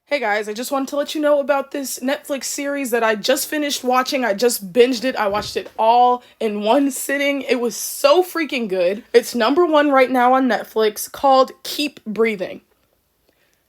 Hey guys, I just wanted to let you know about this Netflix series that I just finished watching. I just binged it. I watched it all in one sitting. It was so freaking good. It's #1 right now on Netflix, called Keep Breathing.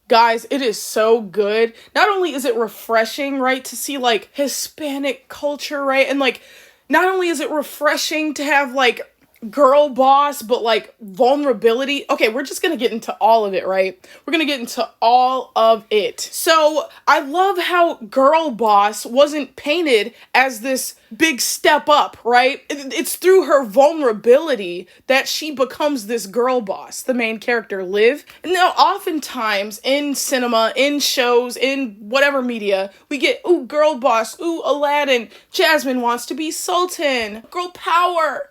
Guys, it is so good. Not only is it refreshing, right, to see like Hispanic culture, right? And like not only is it refreshing to have like girl boss, but like vulnerability. Okay, we're just gonna get into all of it, right? We're gonna get into all of it. So I love how girl boss wasn't painted as this big step up, right? It's through her vulnerability that she becomes this girl boss, the main character, Liv. And now oftentimes in cinema, in shows, in whatever media, we get, ooh, girl boss, ooh, Aladdin, Jasmine wants to be Sultan, girl power.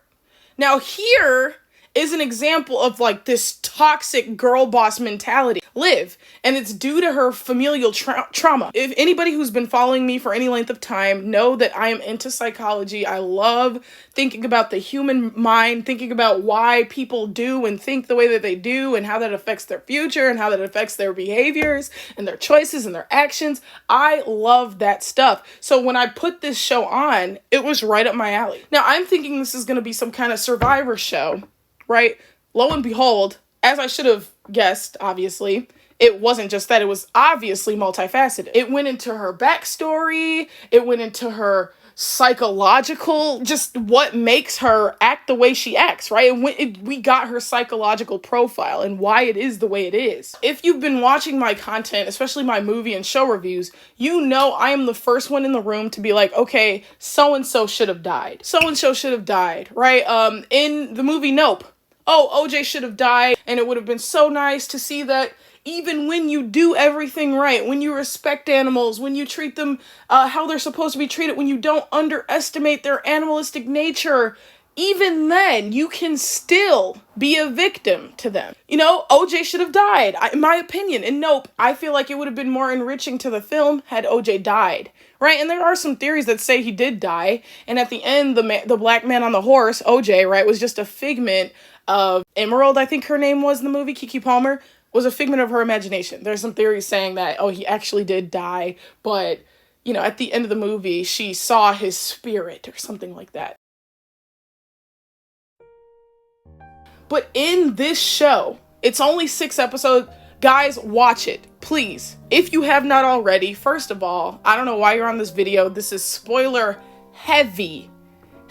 Now here is an example of like this toxic girl boss mentality, Liv, and it's due to her familial trauma. If anybody who's been following me for any length of time know that I am into psychology. I love thinking about the human mind, thinking about why people do and think the way that they do and how that affects their future and how that affects their behaviors and their choices and their actions. I love that stuff. So when I put this show on, it was right up my alley. Now I'm thinking this is going to be some kind of Survivor show, right? Lo and behold, as I should have guessed, obviously, it wasn't just that. It was obviously multifaceted. It went into her backstory. It went into her psychological, just what makes her act the way she acts, right? We got her psychological profile and why it is the way it is. If you've been watching my content, especially my movie and show reviews, you know I am the first one in the room to be like, okay, so-and-so should have died. So-and-so should have died, right? In the movie Nope, OJ should have died, and it would have been so nice to see that even when you do everything right, when you respect animals, when you treat them how they're supposed to be treated, when you don't underestimate their animalistic nature, even then, you can still be a victim to them. You know, OJ should have died, in my opinion. And Nope, I feel like it would have been more enriching to the film had OJ died, right? And there are some theories that say he did die. And at the end, the black man on the horse, OJ, right, was just a figment of Emerald, I think her name was in the movie, Keke Palmer, was a figment of her imagination. There's some theories saying that, oh, he actually did die, but, you know, at the end of the movie, she saw his spirit or something like that. But in this show, it's only 6 episodes. Guys, watch it, please. If you have not already, first of all, I don't know why you're on this video. This is spoiler heavy.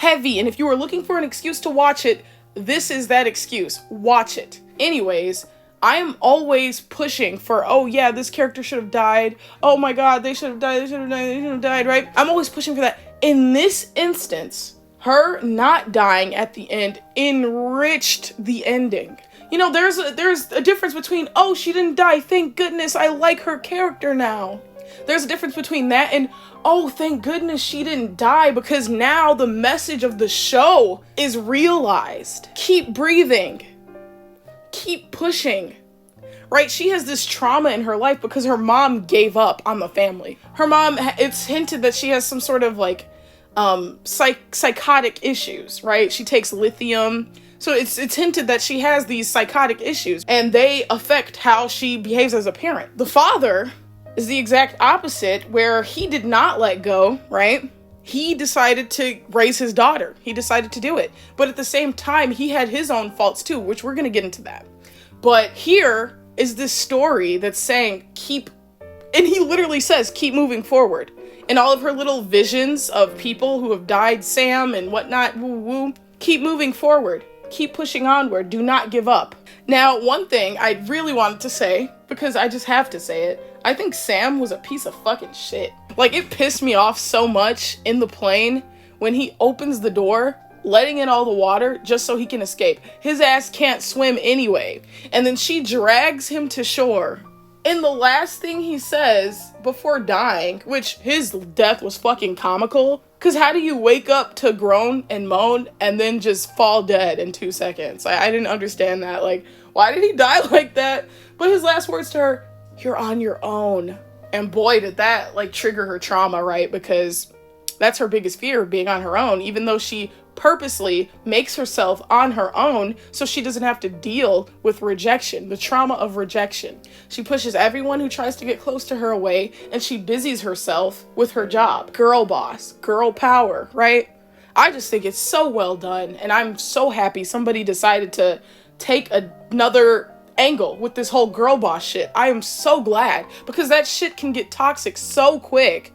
And if you were looking for an excuse to watch it, this is that excuse. Watch it. Anyways, I am always pushing for, oh yeah, this character should have died. Oh my god, they should have died, they should have died, right? I'm always pushing for that. In this instance, her not dying at the end enriched the ending. You know, there's a difference between, oh, she didn't die, thank goodness, I like her character now. There's a difference between that and, oh, thank goodness she didn't die, because now the message of the show is realized. Keep breathing. Keep pushing. Right? She has this trauma in her life because her mom gave up on the family. Her mom, it's hinted that she has some sort of like psychotic issues, right? She takes lithium. So it's hinted that she has these psychotic issues and they affect how she behaves as a parent. The father is the exact opposite, where he did not let go, right? He decided to raise his daughter. He decided to do it. But at the same time, he had his own faults too, which we're going to get into that. But here is this story that's saying and he literally says, keep moving forward. And all of her little visions of people who have died, Sam and whatnot, woo, keep moving forward. Keep pushing onward. Do not give up. Now, one thing I really wanted to say, because I just have to say it, I think Sam was a piece of fucking shit. Like, it pissed me off so much in the plane when he opens the door, letting in all the water just so he can escape. His ass can't swim anyway. And then she drags him to shore. And the last thing he says before dying, which his death was fucking comical, because how do you wake up to groan and moan and then just fall dead in 2 seconds? I didn't understand that. Like, why did he die like that? But his last words to her, you're on your own. And boy, did that like trigger her trauma, right? Because that's her biggest fear, being on her own, even though she purposely makes herself on her own so she doesn't have to deal with rejection, the trauma of rejection. She pushes everyone who tries to get close to her away, and she busies herself with her job. Girl boss, girl power, right? I just think it's so well done, and I'm so happy somebody decided to take another angle with this whole girl boss shit. I am so glad, because that shit can get toxic so quick.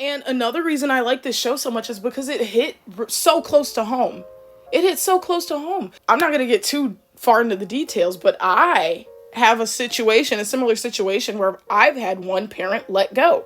And another reason I like this show so much is because it hit so close to home. It hit so close to home. I'm not going to get too far into the details, but I have a similar situation where I've had one parent let go.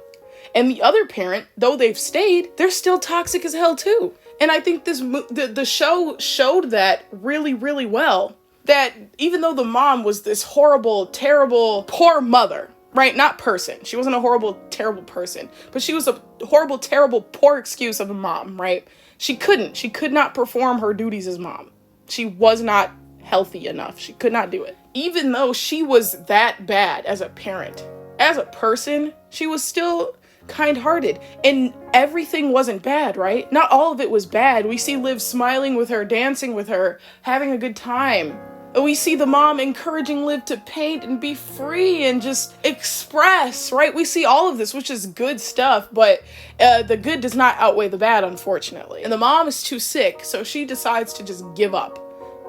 And the other parent, though they've stayed, they're still toxic as hell too. And I think the show showed that really, really well. That even though the mom was this horrible, terrible, poor mother, right? Not person. She wasn't a horrible, terrible person, but she was a horrible, terrible, poor excuse of a mom, right? She could not perform her duties as mom. She was not healthy enough. She could not do it. Even though she was that bad as a parent, as a person, she was still kind-hearted, and everything wasn't bad, right? Not all of it was bad. We see Liv smiling with her, dancing with her, having a good time. We see the mom encouraging Liv to paint and be free and just express, right? We see all of this, which is good stuff, but the good does not outweigh the bad, unfortunately. And the mom is too sick, so she decides to just give up.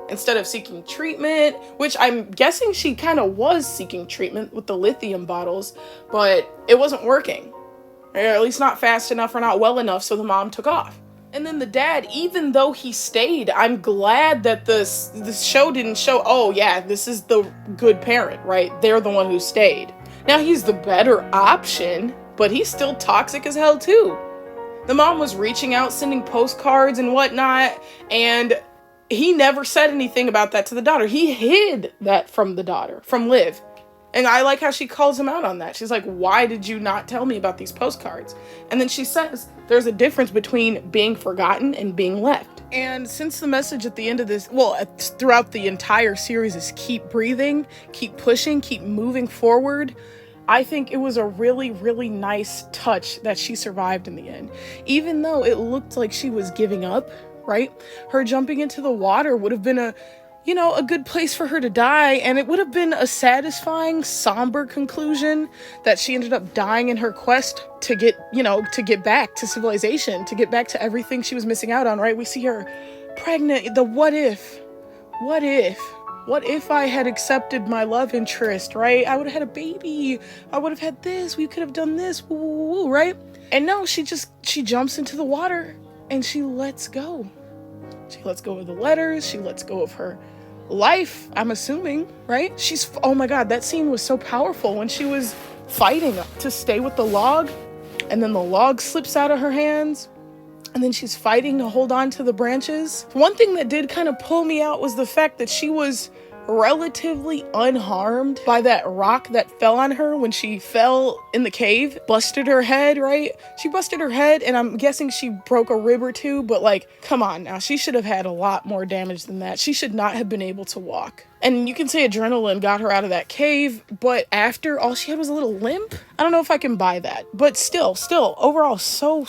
Instead of seeking treatment, which I'm guessing she kind of was seeking treatment with the lithium bottles, but it wasn't working. Or at least not fast enough or not well enough, so the mom took off. And then the dad, even though he stayed, I'm glad that this show didn't show, oh yeah, this is the good parent, right? They're the one who stayed. Now he's the better option, but he's still toxic as hell too. The mom was reaching out, sending postcards and whatnot, and he never said anything about that to the daughter. He hid that from the daughter, from Liv. And I like how she calls him out on that. She's like, why did you not tell me about these postcards? And then she says, there's a difference between being forgotten and being left. And since the message at the end of this, throughout the entire series is keep breathing, keep pushing, keep moving forward, I think it was a really, really nice touch that she survived in the end. Even though it looked like she was giving up, right? Her jumping into the water would have been a good place for her to die, and it would have been a satisfying, somber conclusion that she ended up dying in her quest to get back to civilization, to get back to everything she was missing out on, right? We see her pregnant, the what if I had accepted my love interest, right? I would have had a baby, I would have had this, we could have done this, woo, woo, woo, right? And no, she jumps into the water, and she lets go. She lets go of the letters, she lets go of her life, I'm assuming, right? Oh my God, that scene was so powerful when she was fighting to stay with the log, and then the log slips out of her hands, and then she's fighting to hold on to the branches. One thing that did kind of pull me out was the fact that she was relatively unharmed by that rock that fell on her when she fell in the cave, busted her head, right? She busted her head, and I'm guessing she broke a rib or two, but like, come on now, she should have had a lot more damage than that. She should not have been able to walk. And you can say adrenaline got her out of that cave, but after, all she had was a little limp. I don't know if I can buy that, but still, overall, so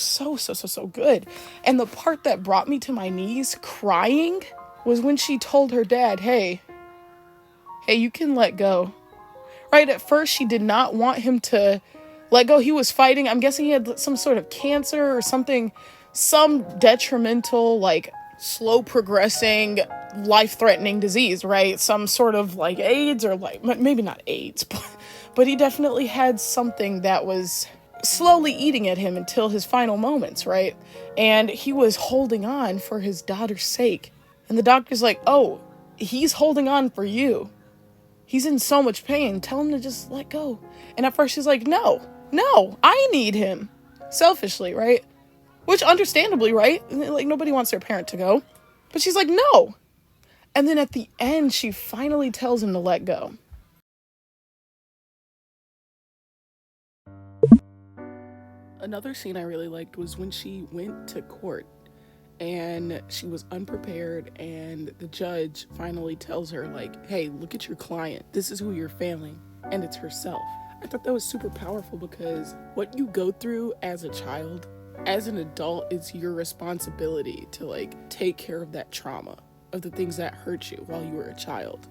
good. And the part that brought me to my knees crying was when she told her dad, hey, you can let go. Right, at first she did not want him to let go. He was fighting. I'm guessing he had some sort of cancer or something, some detrimental, like slow progressing, life-threatening disease, right? Some sort of like AIDS, or like, maybe not AIDS, but he definitely had something that was slowly eating at him until his final moments, right? And he was holding on for his daughter's sake. And the doctor's like, oh, he's holding on for you. He's in so much pain. Tell him to just let go. And at first she's like, no, I need him. Selfishly, right? Which understandably, right? Like, nobody wants their parent to go. But she's like, no. And then at the end, she finally tells him to let go. Another scene I really liked was when she went to court and she was unprepared, and the judge finally tells her, like, hey, look at your client. This is who you're failing, and it's herself. I thought that was super powerful because what you go through as a child, as an adult, it's your responsibility to like take care of that trauma, of the things that hurt you while you were a child.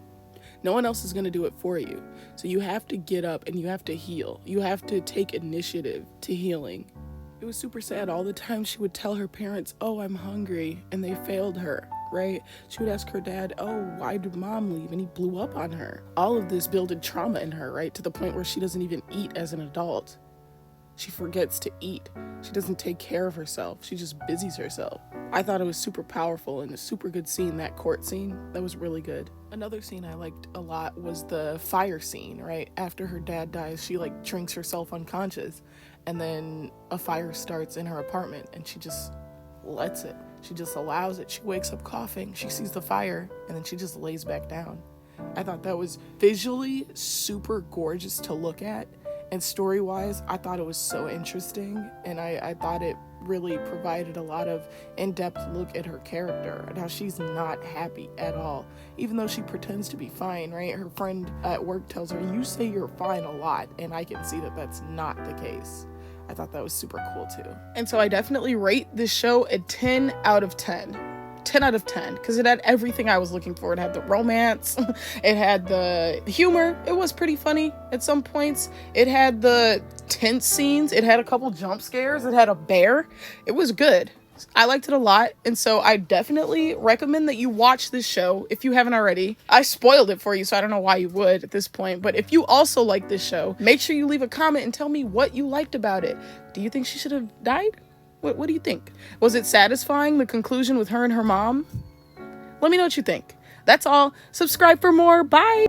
No one else is going to do it for you. So you have to get up and you have to heal. You have to take initiative to healing. It was super sad. All the time she would tell her parents, oh, I'm hungry, and they failed her, right? She would ask her dad, oh, why did mom leave? And he blew up on her. All of this builded trauma in her, right? To the point where she doesn't even eat as an adult. She forgets to eat. She doesn't take care of herself. She just busies herself. I thought it was super powerful and a super good scene, that court scene. That was really good. Another scene I liked a lot was the fire scene, right? After her dad dies, she like drinks herself unconscious, and then a fire starts in her apartment and she just lets it. She just allows it. She wakes up coughing. She sees the fire and then she just lays back down. I thought that was visually super gorgeous to look at. And story-wise, I thought it was so interesting, and I thought it really provided a lot of in-depth look at her character and how she's not happy at all, even though she pretends to be fine, right? Her friend at work tells her, you say you're fine a lot, and I can see that that's not the case. I thought that was super cool too. And so I definitely rate this show a 10 out of 10. 10 out of 10 because it had everything I was looking for. It had the romance, it had the humor, it was pretty funny at some points, it had the tense scenes, it had a couple jump scares, it had a bear. It was good. I liked it a lot, and so I definitely recommend that you watch this show if you haven't already. I spoiled it for you, so I don't know why you would at this point, but if you also like this show, make sure you leave a comment and tell me what you liked about it. Do you think she should have died? What do you think? Was it satisfying, the conclusion with her and her mom? Let me know what you think. That's all. Subscribe for more. Bye!